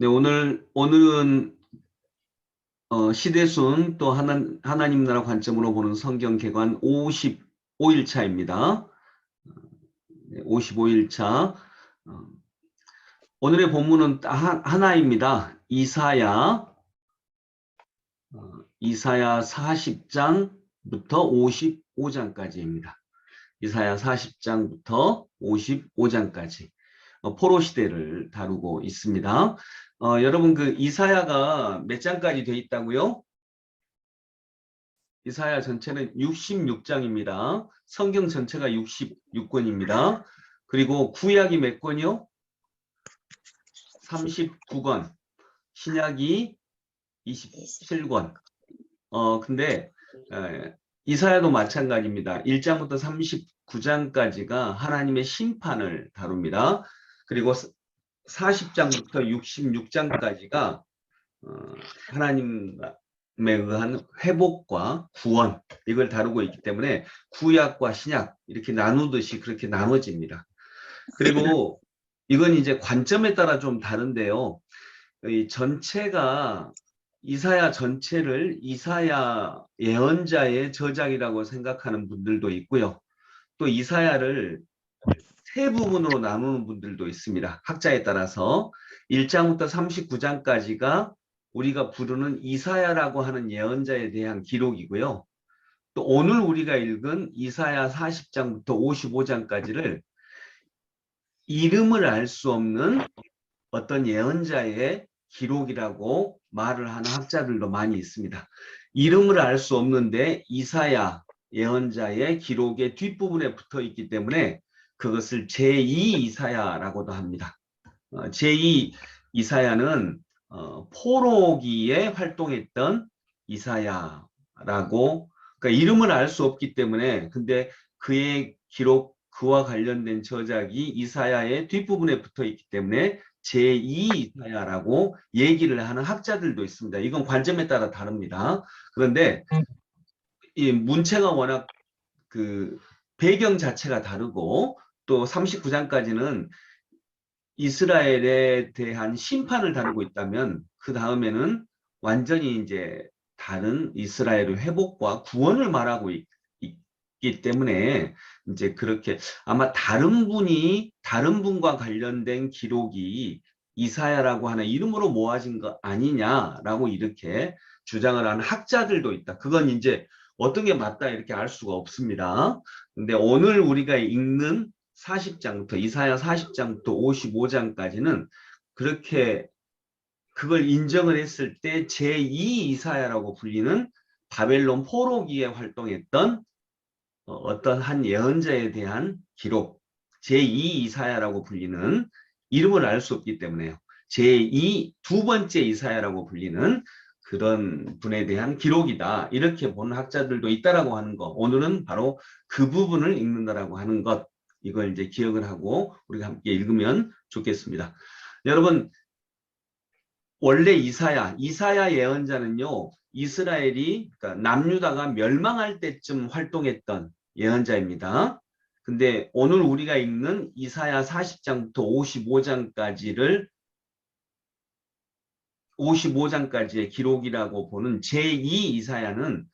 네, 오늘은 시대순 또 하나님 나라 관점으로 보는 성경 개관 55일차입니다. 55일차. 오늘의 본문은 하나입니다. 이사야 40장부터 55장까지입니다. 이사야 40장부터 55장까지. 포로 시대를 다루고 있습니다. 여러분 그 이사야가 몇 장까지 돼 있다고요? 이사야 전체는 66장입니다. 성경 전체가 66권입니다. 그리고 구약이 몇 권이요? 39권. 신약이 27권. 근데 이사야도 마찬가지입니다. 1장부터 39장까지가 하나님의 심판을 다룹니다. 그리고 40장부터 66장까지가 하나님에 의한 회복과 구원, 이걸 다루고 있기 때문에 구약과 신약 이렇게 나누듯이 그렇게 나눠집니다. 그리고 이건 이제 관점에 따라 좀 다른데요. 이 전체가 이사야 전체를 이사야 예언자의 저작이라고 생각하는 분들도 있고요. 또 이사야를 세 부분으로 나누는 분들도 있습니다. 학자에 따라서 1장부터 39장까지가 우리가 부르는 이사야라고 하는 예언자에 대한 기록이고요. 또 오늘 우리가 읽은 이사야 40장부터 55장까지를 이름을 알 수 없는 어떤 예언자의 기록이라고 말을 하는 학자들도 많이 있습니다. 이름을 알 수 없는데 이사야 예언자의 기록의 뒷부분에 붙어 있기 때문에 그것을 제2 이사야라고도 합니다. 제2 이사야는 포로기에 활동했던 이사야라고, 그러니까 이름을 알 수 없기 때문에, 근데 그의 기록, 그와 관련된 저작이 이사야의 뒷부분에 붙어 있기 때문에 제2 이사야라고 얘기를 하는 학자들도 있습니다. 이건 관점에 따라 다릅니다. 그런데 이 문체가 워낙 그 배경 자체가 다르고 또 39장까지는 이스라엘에 대한 심판을 다루고 있다면 그 다음에는 완전히 이제 다른 이스라엘의 회복과 구원을 말하고 있기 때문에 이제 그렇게 아마 다른 분과 관련된 기록이 이사야라고 하는 이름으로 모아진 거 아니냐라고 이렇게 주장을 하는 학자들도 있다. 그건 이제 어떤 게 맞다 이렇게 알 수가 없습니다. 근데 오늘 우리가 읽는 40장부터 이사야 40장부터 55장까지는 그렇게 그걸 인정을 했을 때 제2 이사야라고 불리는 바벨론 포로기에 활동했던 어떤 한 예언자에 대한 기록, 제2 이사야라고 불리는, 이름을 알 수 없기 때문에요. 제2 두 번째 이사야라고 불리는 그런 분에 대한 기록이다. 이렇게 보는 학자들도 있다라고 하는 것. 오늘은 바로 그 부분을 읽는다라고 하는 것. 이걸 이제 기억을 하고 우리가 함께 읽으면 좋겠습니다. 여러분, 원래 이사야 예언자는요, 이스라엘이, 그러니까 남유다가 멸망할 때쯤 활동했던 예언자입니다. 근데 오늘 우리가 읽는 이사야 40장부터 55장까지의 기록이라고 보는 제2 이사야는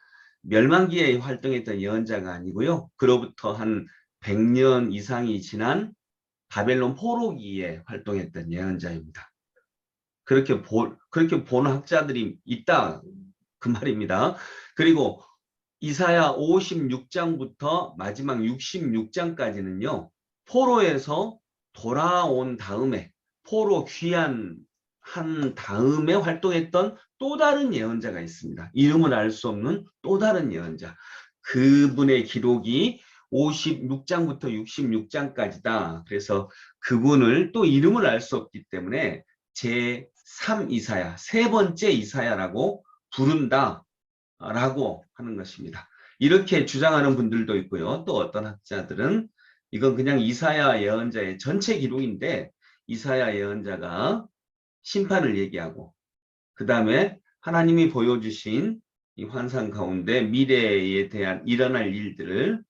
멸망기에 활동했던 예언자가 아니고요. 그로부터 한 100년 이상이 지난 바벨론 포로기에 활동했던 예언자입니다. 그렇게 보는 학자들이 있다 그 말입니다. 그리고 이사야 56장부터 마지막 66장까지는요. 포로에서 돌아온 다음에 포로 귀환한 다음에 활동했던 또 다른 예언자가 있습니다. 이름을 알 수 없는 또 다른 예언자. 그분의 기록이 56장부터 66장까지다. 그래서 그분을 또 이름을 알 수 없기 때문에 제3 이사야, 세 번째 이사야라고 부른다. 라고 하는 것입니다. 이렇게 주장하는 분들도 있고요. 또 어떤 학자들은 이건 그냥 이사야 예언자의 전체 기록인데 이사야 예언자가 심판을 얘기하고 그 다음에 하나님이 보여주신 이 환상 가운데 미래에 대한 일어날 일들을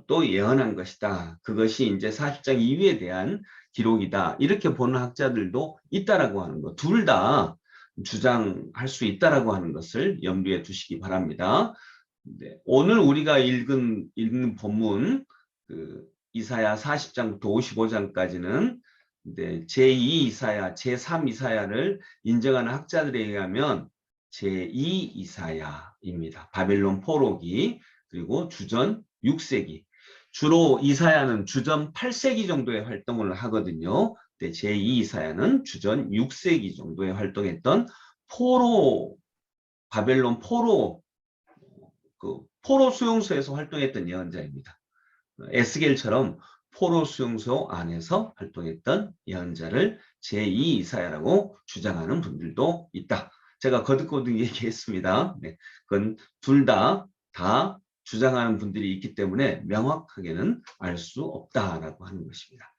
또 예언한 것이다. 그것이 이제 40장 이후에 대한 기록이다. 이렇게 보는 학자들도 있다라고 하는 것. 둘 다 주장할 수 있다라고 하는 것을 염두에 두시기 바랍니다. 네, 오늘 우리가 읽는 본문 그 이사야 40장부터 55장까지는 제2 이사야, 제3 이사야를 인정하는 학자들에 의하면 제2 이사야입니다. 바벨론 포로기 그리고 주전 6세기. 주로 이사야는 주전 8세기 정도의 활동을 하거든요. 제2 이사야는 주전 6세기 정도에 활동했던 바벨론 포로 수용소에서 활동했던 예언자입니다. 에스겔처럼 포로 수용소 안에서 활동했던 예언자를 제2 이사야라고 주장하는 분들도 있다. 제가 거듭거듭 얘기했습니다. 네, 그건 둘 다 주장하는 분들이 있기 때문에 명확하게는 알 수 없다라고 하는 것입니다.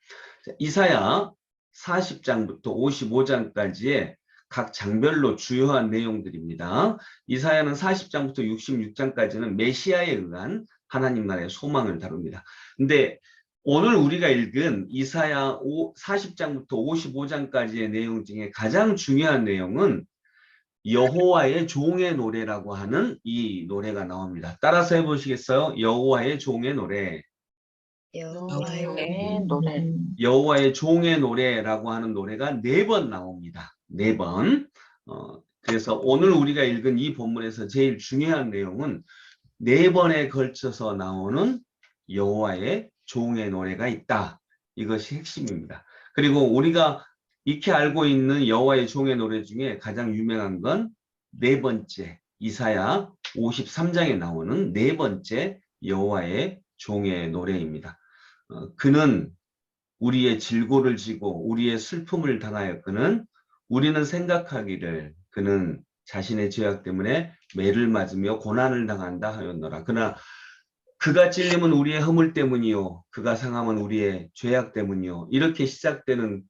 자, 이사야 40장부터 55장까지의 각 장별로 주요한 내용들입니다. 이사야는 40장부터 66장까지는 메시아에 의한 하나님 나라의 소망을 다룹니다. 근데 오늘 우리가 읽은 이사야 40장부터 55장까지의 내용 중에 가장 중요한 내용은 여호와의 종의 노래라고 하는 이 노래가 나옵니다. 따라서 해보시겠어요? 여호와의 종의 노래. 여호와의 노래. 여호와의 종의 노래라고 하는 노래가 4번 나옵니다. 4번. 그래서 오늘 우리가 읽은 이 본문에서 제일 중요한 내용은 4번에 걸쳐서 나오는 여호와의 종의 노래가 있다. 이것이 핵심입니다. 그리고 우리가 익히 알고 있는 여호와의 종의 노래 중에 가장 유명한 건 4번째 이사야 53장에 나오는 4번째 여호와의 종의 노래입니다. 그는 우리의 질고를 지고 우리의 슬픔을 당하였거늘 우리는 생각하기를 그는 자신의 죄악 때문에 매를 맞으며 고난을 당한다 하였노라. 그러나 그가 찔림은 우리의 허물 때문이요 그가 상함은 우리의 죄악 때문이요. 이렇게 시작되는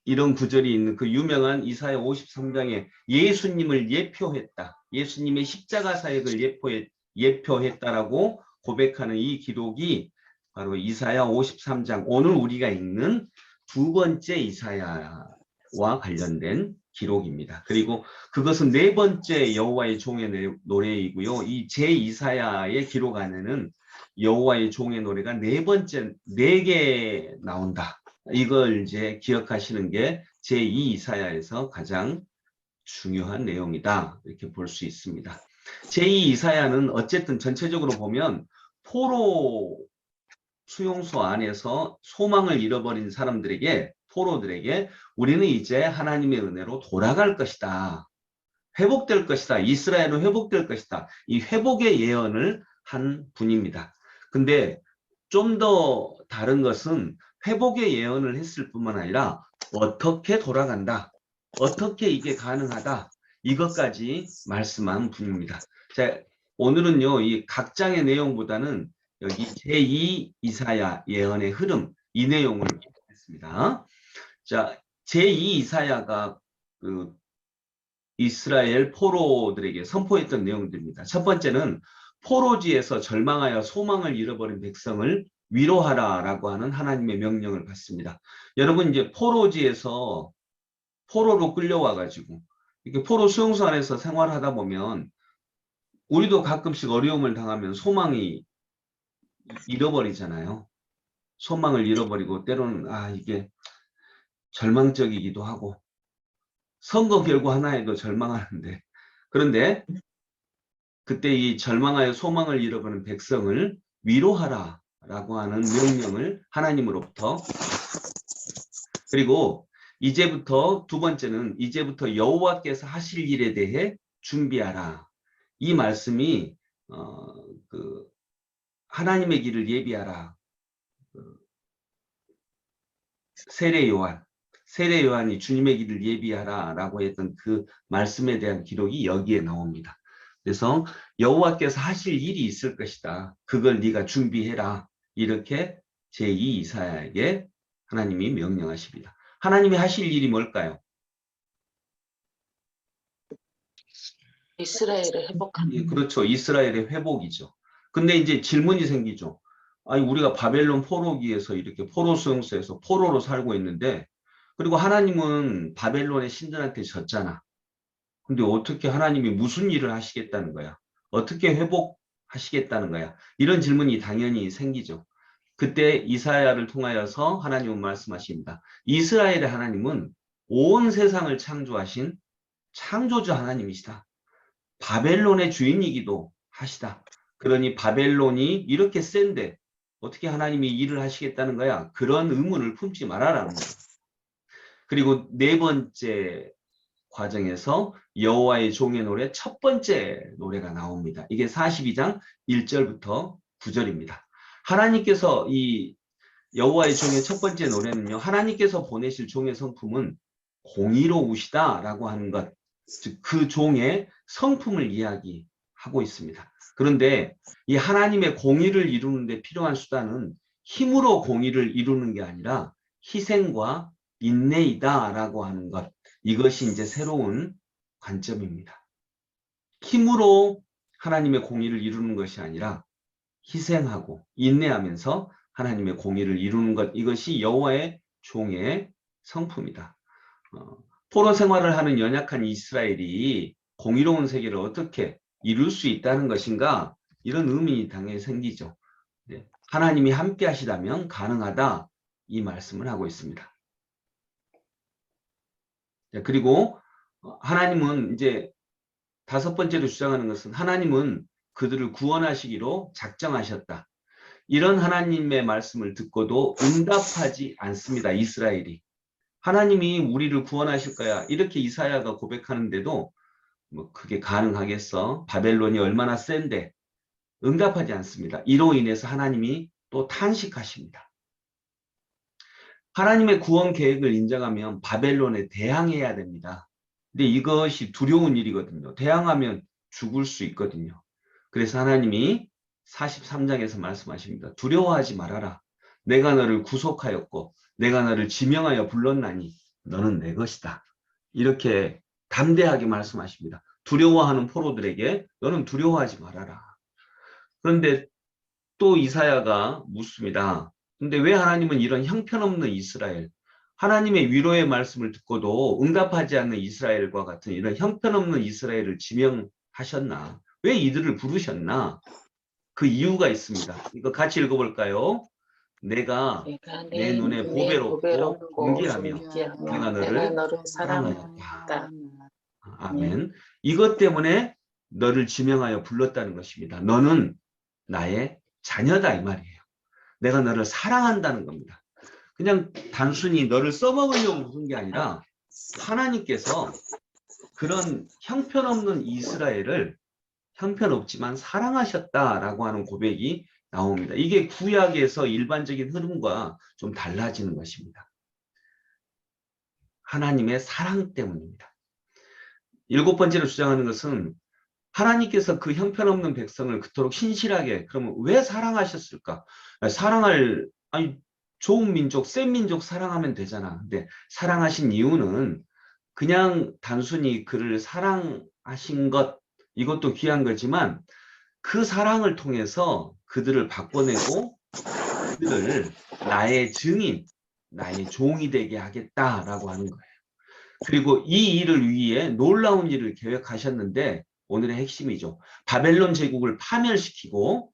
이런 구절이 있는 그 유명한 이사야 53장에 예수님을 예표했다. 예수님의 십자가 사역을 예표했다라고 고백하는 이 기록이 바로 이사야 53장, 오늘 우리가 읽는 2번째 이사야와 관련된 기록입니다. 그리고 그것은 4번째 여호와의 종의 노래이고요. 이 제2사야의 기록 안에는 여호와의 종의 노래가 4개 나온다. 이걸 이제 기억하시는 게 제2 이사야에서 가장 중요한 내용이다. 이렇게 볼 수 있습니다. 제2 이사야는 어쨌든 전체적으로 보면 포로 수용소 안에서 소망을 잃어버린 포로들에게 우리는 이제 하나님의 은혜로 돌아갈 것이다. 회복될 것이다. 이스라엘은 회복될 것이다. 이 회복의 예언을 한 분입니다. 근데 좀 더 다른 것은 회복의 예언을 했을 뿐만 아니라 어떻게 돌아간다. 어떻게 이게 가능하다. 이것까지 말씀한 분입니다. 자, 오늘은요, 이 각 장의 내용보다는 여기 제2 이사야 예언의 흐름, 이 내용을 했습니다. 자, 제2 이사야가 그 이스라엘 포로들에게 선포했던 내용들입니다. 첫 번째는 포로지에서 절망하여 소망을 잃어버린 백성을 위로하라라고 하는 하나님의 명령을 받습니다. 여러분 이제 포로지에서 포로로 끌려와가지고 이렇게 포로 수용소 안에서 생활하다 보면 우리도 가끔씩 어려움을 당하면 소망이 잃어버리잖아요. 소망을 잃어버리고 때로는 이게 절망적이기도 하고 선거 결과 하나에도 절망하는데 그런데 그때 이 절망하여 소망을 잃어버린 백성을 위로하라 라고 하는 명령을 하나님으로부터 그리고 이제부터 두 번째는 이제부터 여호와께서 하실 일에 대해 준비하라. 이 말씀이 하나님의 길을 예비하라. 세례 요한이 주님의 길을 예비하라 라고 했던 그 말씀에 대한 기록이 여기에 나옵니다. 그래서 여호와께서 하실 일이 있을 것이다. 그걸 네가 준비해라. 이렇게 제2 이사야에게 하나님이 명령하십니다. 하나님이 하실 일이 뭘까요? 이스라엘을 회복하는. 그렇죠. 이스라엘의 회복이죠. 근데 이제 질문이 생기죠. 아니 우리가 바벨론 포로기에서 이렇게 포로 수용소에서 포로로 살고 있는데 그리고 하나님은 바벨론의 신들한테 졌잖아. 근데 어떻게 하나님이 무슨 일을 하시겠다는 거야? 어떻게 회복하시겠다는 거야? 이런 질문이 당연히 생기죠. 그때 이사야를 통하여서 하나님은 말씀하십니다. 이스라엘의 하나님은 온 세상을 창조하신 창조주 하나님이시다. 바벨론의 주인이기도 하시다. 그러니 바벨론이 이렇게 센데 어떻게 하나님이 일을 하시겠다는 거야? 그런 의문을 품지 말아라는 거야. 그리고 네 번째 과정에서 여호와의 종의 노래 첫 번째 노래가 나옵니다. 이게 42장 1절부터 9절입니다. 하나님께서 이 여호와의 종의 첫 번째 노래는요. 하나님께서 보내실 종의 성품은 공의로우시다라고 하는 것, 즉 그 종의 성품을 이야기하고 있습니다. 그런데 이 하나님의 공의를 이루는 데 필요한 수단은 힘으로 공의를 이루는 게 아니라 희생과 인내이다라고 하는 것. 이것이 이제 새로운 관점입니다. 힘으로 하나님의 공의를 이루는 것이 아니라 희생하고 인내하면서 하나님의 공의를 이루는 것. 이것이 여호와의 종의 성품이다. 포로 생활을 하는 연약한 이스라엘이 공의로운 세계를 어떻게 이룰 수 있다는 것인가? 이런 의문이 당연히 생기죠. 하나님이 함께 하시다면 가능하다. 이 말씀을 하고 있습니다. 그리고 하나님은 이제 다섯 번째로 주장하는 것은 하나님은 그들을 구원하시기로 작정하셨다. 이런 하나님의 말씀을 듣고도 응답하지 않습니다. 이스라엘이. 하나님이 우리를 구원하실 거야. 이렇게 이사야가 고백하는데도 뭐 그게 가능하겠어? 바벨론이 얼마나 센데 응답하지 않습니다. 이로 인해서 하나님이 또 탄식하십니다. 하나님의 구원 계획을 인정하면 바벨론에 대항해야 됩니다. 근데 이것이 두려운 일이거든요. 대항하면 죽을 수 있거든요. 그래서 하나님이 43장에서 말씀하십니다. 두려워하지 말아라. 내가 너를 구속하였고 내가 너를 지명하여 불렀나니 너는 내 것이다. 이렇게 담대하게 말씀하십니다. 두려워하는 포로들에게 너는 두려워하지 말아라. 그런데 또 이사야가 묻습니다. 근데 왜 하나님은 이런 형편없는 이스라엘, 하나님의 위로의 말씀을 듣고도 응답하지 않는 이스라엘과 같은 이런 형편없는 이스라엘을 지명하셨나? 왜 이들을 부르셨나? 그 이유가 있습니다. 이거 같이 읽어볼까요? 내가 내 눈에 보배롭고 존귀하며 내가 너를 사랑하였다. 아멘. 이것 때문에 너를 지명하여 불렀다는 것입니다. 너는 나의 자녀다 이 말이에요. 내가 너를 사랑한다는 겁니다. 그냥 단순히 너를 써먹으려고 부른 게 아니라 하나님께서 그런 형편없는 이스라엘을 형편없지만 사랑하셨다라고 하는 고백이 나옵니다. 이게 구약에서 일반적인 흐름과 좀 달라지는 것입니다. 하나님의 사랑 때문입니다. 일곱 번째로 주장하는 것은 하나님께서 그 형편없는 백성을 그토록 신실하게 그러면 왜 사랑하셨을까? 아니 좋은 민족, 센 민족 사랑하면 되잖아. 근데 사랑하신 이유는 그냥 단순히 그를 사랑하신 것 이것도 귀한 거지만 그 사랑을 통해서 그들을 바꿔내고 그들을 나의 증인, 나의 종이 되게 하겠다라고 하는 거예요. 그리고 이 일을 위해 놀라운 일을 계획하셨는데 오늘의 핵심이죠. 바벨론 제국을 파멸시키고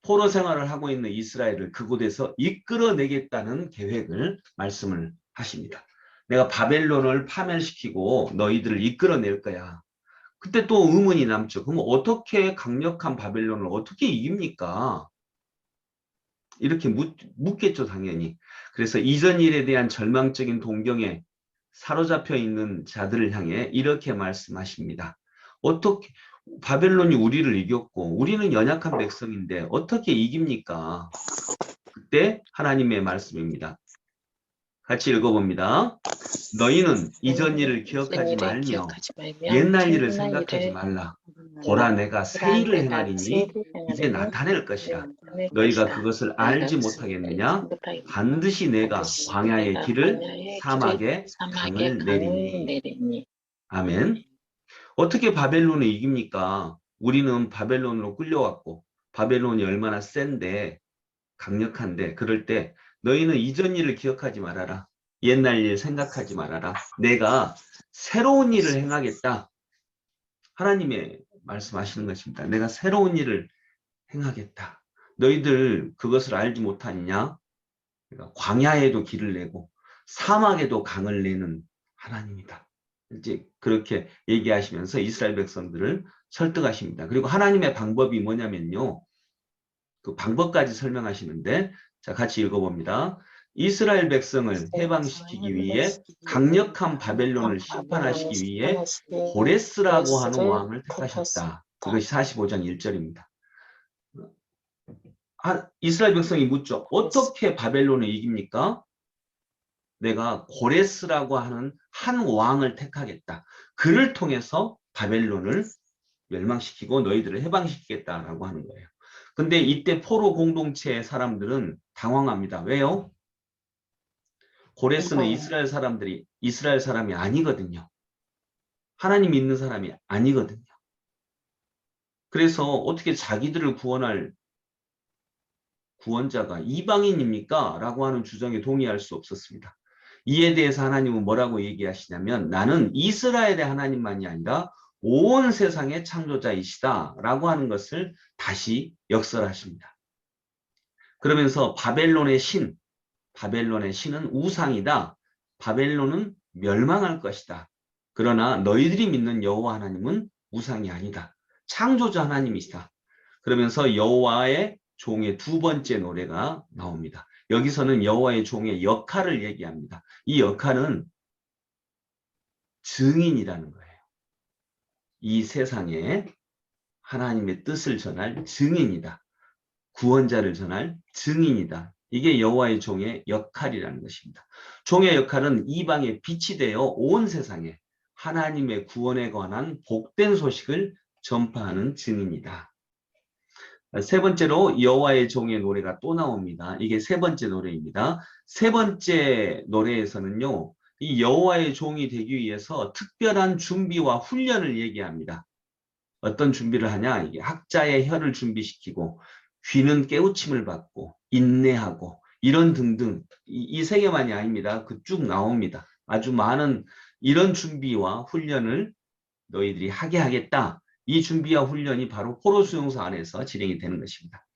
포로 생활을 하고 있는 이스라엘을 그곳에서 이끌어내겠다는 계획을 말씀을 하십니다. 내가 바벨론을 파멸시키고 너희들을 이끌어낼 거야. 그때 또 의문이 남죠. 그럼 어떻게 강력한 바벨론을 어떻게 이깁니까? 이렇게 묻겠죠, 당연히. 그래서 이전 일에 대한 절망적인 동경에 사로잡혀 있는 자들을 향해 이렇게 말씀하십니다. 어떻게 바벨론이 우리를 이겼고 우리는 연약한 백성인데 어떻게 이깁니까? 그때 하나님의 말씀입니다. 같이 읽어봅니다. 너희는 이전 일을 기억하지 말며 옛날 일을 생각하지 말라. 보라 내가 새 일을 행하리니 이제 나타낼 것이라. 너희가 그것을 알지 못하겠느냐? 반드시 내가 광야의 길을 사막에 강을 내리니. 아멘. 어떻게 바벨론을 이깁니까? 우리는 바벨론으로 끌려왔고 바벨론이 얼마나 센데 강력한데 그럴 때 너희는 이전 일을 기억하지 말아라. 옛날 일 생각하지 말아라. 내가 새로운 일을 행하겠다. 하나님의 말씀하시는 것입니다. 내가 새로운 일을 행하겠다. 너희들 그것을 알지 못하느냐? 그러니까 광야에도 길을 내고 사막에도 강을 내는 하나님이다. 이제 그렇게 얘기하시면서 이스라엘 백성들을 설득하십니다. 그리고 하나님의 방법이 뭐냐면요. 그 방법까지 설명하시는데 자 같이 읽어봅니다. 이스라엘 백성을 해방시키기 위해 강력한 바벨론을 심판하시기 위해 고레스라고 하는 왕을 택하셨다. 이것이 45장 1절입니다. 이스라엘 백성이 묻죠. 어떻게 바벨론을 이깁니까? 내가 고레스라고 하는 한 왕을 택하겠다. 그를 통해서 바벨론을 멸망시키고 너희들을 해방시키겠다라고 하는 거예요. 근데 이때 포로 공동체의 사람들은 당황합니다. 왜요? 고레스는 이스라엘 사람이 아니거든요. 하나님 믿는 사람이 아니거든요. 그래서 어떻게 자기들을 구원할 구원자가 이방인입니까? 라고 하는 주장에 동의할 수 없었습니다. 이에 대해서 하나님은 뭐라고 얘기하시냐면 나는 이스라엘의 하나님만이 아니라 온 세상의 창조자이시다 라고 하는 것을 다시 역설하십니다. 그러면서 바벨론의 신은 우상이다. 바벨론은 멸망할 것이다. 그러나 너희들이 믿는 여호와 하나님은 우상이 아니다. 창조자 하나님이시다. 그러면서 여호와의 종의 두 번째 노래가 나옵니다. 여기서는 여호와의 종의 역할을 얘기합니다. 이 역할은 증인이라는 거예요. 이 세상에 하나님의 뜻을 전할 증인이다. 구원자를 전할 증인이다. 이게 여호와의 종의 역할이라는 것입니다. 종의 역할은 이방의 빛이 되어 온 세상에 하나님의 구원에 관한 복된 소식을 전파하는 증인이다. 세 번째로 여호와의 종의 노래가 또 나옵니다. 이게 세 번째 노래입니다. 세 번째 노래에서는요. 이 여호와의 종이 되기 위해서 특별한 준비와 훈련을 얘기합니다. 어떤 준비를 하냐? 이게 학자의 혀를 준비시키고 귀는 깨우침을 받고 인내하고 이런 등등 이 세 개만이 아닙니다. 그 쭉 나옵니다. 아주 많은 이런 준비와 훈련을 너희들이 하게 하겠다. 이 준비와 훈련이 바로 포로 수용소 안에서 진행이 되는 것입니다.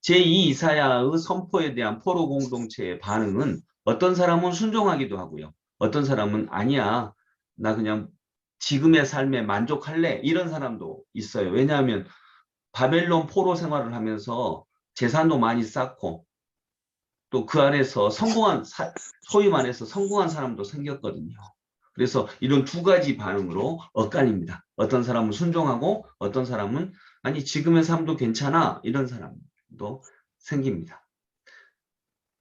제2 이사야의 선포에 대한 포로 공동체의 반응은 어떤 사람은 순종하기도 하고요. 어떤 사람은 아니야. 나 그냥 지금의 삶에 만족할래. 이런 사람도 있어요. 왜냐하면 바벨론 포로 생활을 하면서 재산도 많이 쌓고 또 그 안에서 소위 말해서 성공한 사람도 생겼거든요. 그래서 이런 두 가지 반응으로 엇갈립니다. 어떤 사람은 순종하고 어떤 사람은 아니 지금의 삶도 괜찮아 이런 사람도 생깁니다.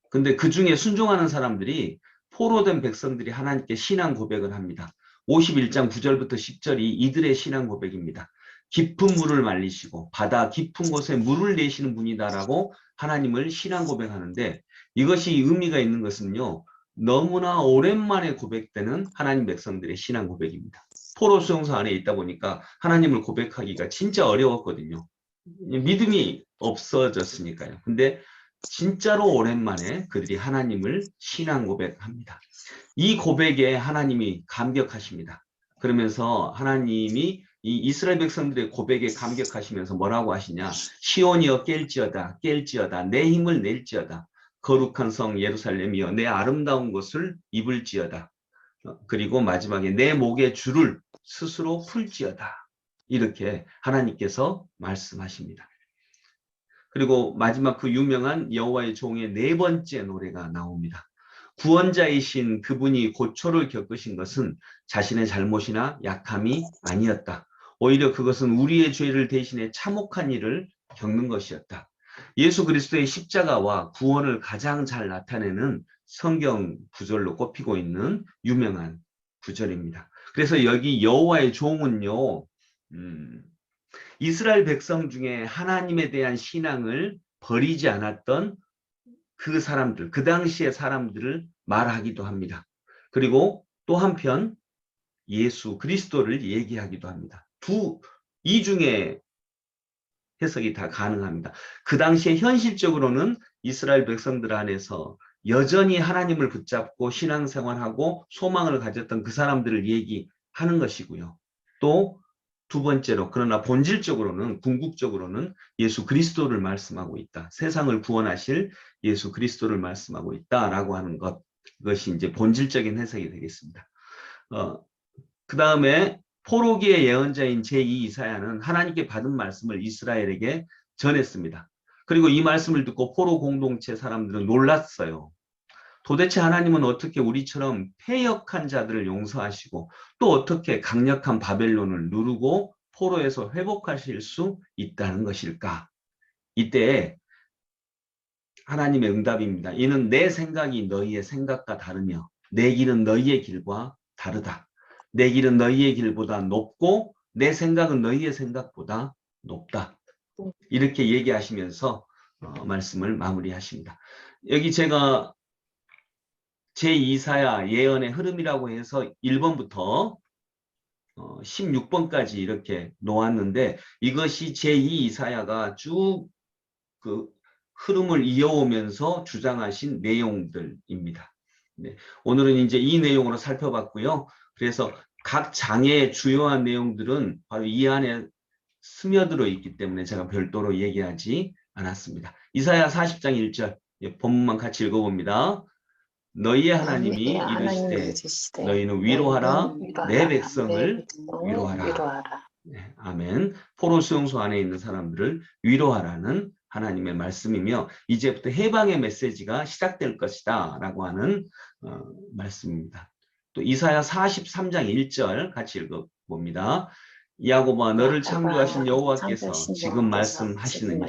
근데 그 중에 순종하는 사람들이 포로된 백성들이 하나님께 신앙 고백을 합니다. 51장 9절부터 10절이 이들의 신앙 고백입니다. 깊은 물을 말리시고 바다 깊은 곳에 물을 내시는 분이다라고 하나님을 신앙 고백하는데 이것이 의미가 있는 것은요. 너무나 오랜만에 고백되는 하나님 백성들의 신앙 고백입니다. 포로 수용소 안에 있다 보니까 하나님을 고백하기가 진짜 어려웠거든요. 믿음이 없어졌으니까요. 근데 진짜로 오랜만에 그들이 하나님을 신앙 고백합니다. 이 고백에 하나님이 감격하십니다. 그러면서 하나님이 이 이스라엘 백성들의 고백에 감격하시면서 뭐라고 하시냐? 시온이여 깰지어다 내 힘을 낼지어다. 거룩한 성 예루살렘이여 내 아름다운 것을 입을지어다. 그리고 마지막에 내 목의 줄을 스스로 풀지어다. 이렇게 하나님께서 말씀하십니다. 그리고 마지막 그 유명한 여호와의 종의 네 번째 노래가 나옵니다. 구원자이신 그분이 고초를 겪으신 것은 자신의 잘못이나 약함이 아니었다. 오히려 그것은 우리의 죄를 대신해 참혹한 일을 겪는 것이었다. 예수 그리스도의 십자가와 구원을 가장 잘 나타내는 성경 구절로 꼽히고 있는 유명한 구절입니다. 그래서 여기 여호와의 종은요. 이스라엘 백성 중에 하나님에 대한 신앙을 버리지 않았던 그 사람들, 그 당시의 사람들을 말하기도 합니다. 그리고 또 한편 예수 그리스도를 얘기하기도 합니다. 이 중에 해석이 다 가능합니다. 그 당시에 현실적으로는 이스라엘 백성들 안에서 여전히 하나님을 붙잡고 신앙생활하고 소망을 가졌던 그 사람들을 얘기하는 것이고요. 또 두 번째로, 그러나 본질적으로는, 궁극적으로는 예수 그리스도를 말씀하고 있다. 세상을 구원하실 예수 그리스도를 말씀하고 있다라고 하는 것, 그것이 이제 본질적인 해석이 되겠습니다. 그 다음에 포로기의 예언자인 제2 이사야는 하나님께 받은 말씀을 이스라엘에게 전했습니다. 그리고 이 말씀을 듣고 포로 공동체 사람들은 놀랐어요. 도대체 하나님은 어떻게 우리처럼 패역한 자들을 용서하시고 또 어떻게 강력한 바벨론을 누르고 포로에서 회복하실 수 있다는 것일까? 이때 하나님의 응답입니다. 이는 내 생각이 너희의 생각과 다르며 내 길은 너희의 길과 다르다. 내 길은 너희의 길보다 높고 내 생각은 너희의 생각보다 높다. 이렇게 얘기하시면서 말씀을 마무리하십니다. 여기 제가 제2사야 예언의 흐름이라고 해서 1번부터 16번까지 이렇게 놓았는데 이것이 제2이사야가 쭉 그 흐름을 이어오면서 주장하신 내용들입니다. 네, 오늘은 이제 이 내용으로 살펴봤고요. 그래서 각 장의 주요한 내용들은 바로 이 안에 스며들어 있기 때문에 제가 별도로 얘기하지 않았습니다. 이사야 40장 1절 본문만 같이 읽어봅니다. 너희의 하나님이 이르시되 너희는 위로하라 내 백성을 위로하라. 네, 아멘. 포로 수용소 안에 있는 사람들을 위로하라는 하나님의 말씀이며 이제부터 해방의 메시지가 시작될 것이다 라고 하는 말씀입니다. 또 이사야 43장 1절 같이 읽어봅니다. 야곱아 너를 창조하신 여호와께서 지금 말씀하시느니라.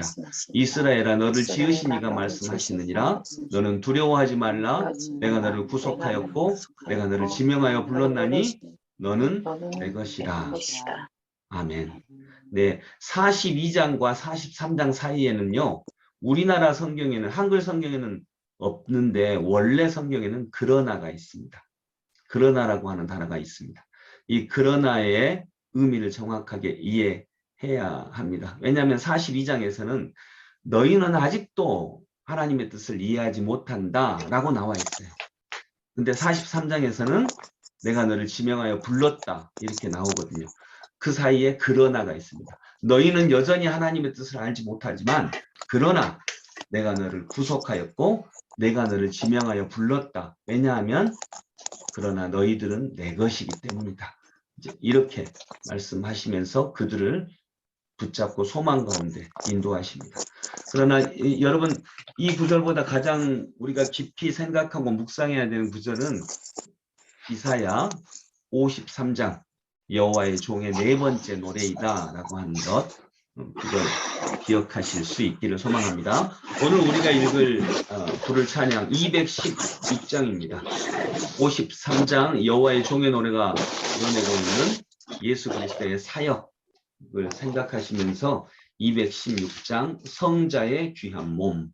이스라엘아 너를 지으신 이가 말씀하시느니라. 너는 두려워하지 말라. 내가 너를 구속하였고 내가 너를 지명하여 불렀나니 너는 내 것이라. 아멘. 네, 42장과 43장 사이에는요. 우리나라 성경에는 한글 성경에는 없는데 원래 성경에는 그러나가 있습니다. 그러나라고 하는 단어가 있습니다. 이 그러나의 의미를 정확하게 이해해야 합니다. 왜냐하면 42장에서는 너희는 아직도 하나님의 뜻을 이해하지 못한다 라고 나와 있어요. 근데 43장에서는 내가 너를 지명하여 불렀다 이렇게 나오거든요. 그 사이에 그러나가 있습니다. 너희는 여전히 하나님의 뜻을 알지 못하지만 그러나 내가 너를 구속하였고 내가 너를 지명하여 불렀다. 왜냐하면 그러나 너희들은 내 것이기 때문이다. 이제 이렇게 말씀하시면서 그들을 붙잡고 소망 가운데 인도하십니다. 그러나 여러분 이 구절보다 가장 우리가 깊이 생각하고 묵상해야 되는 구절은 이사야 53장 여호와의 종의 네 번째 노래이다 라고 하는 것, 그걸 기억하실 수 있기를 소망합니다. 오늘 우리가 읽을 부를 찬양 216장입니다. 53장 여호와의 종의 노래가 이뤄내고 있는 예수 그리스도의 사역을 생각하시면서 216장 성자의 귀한 몸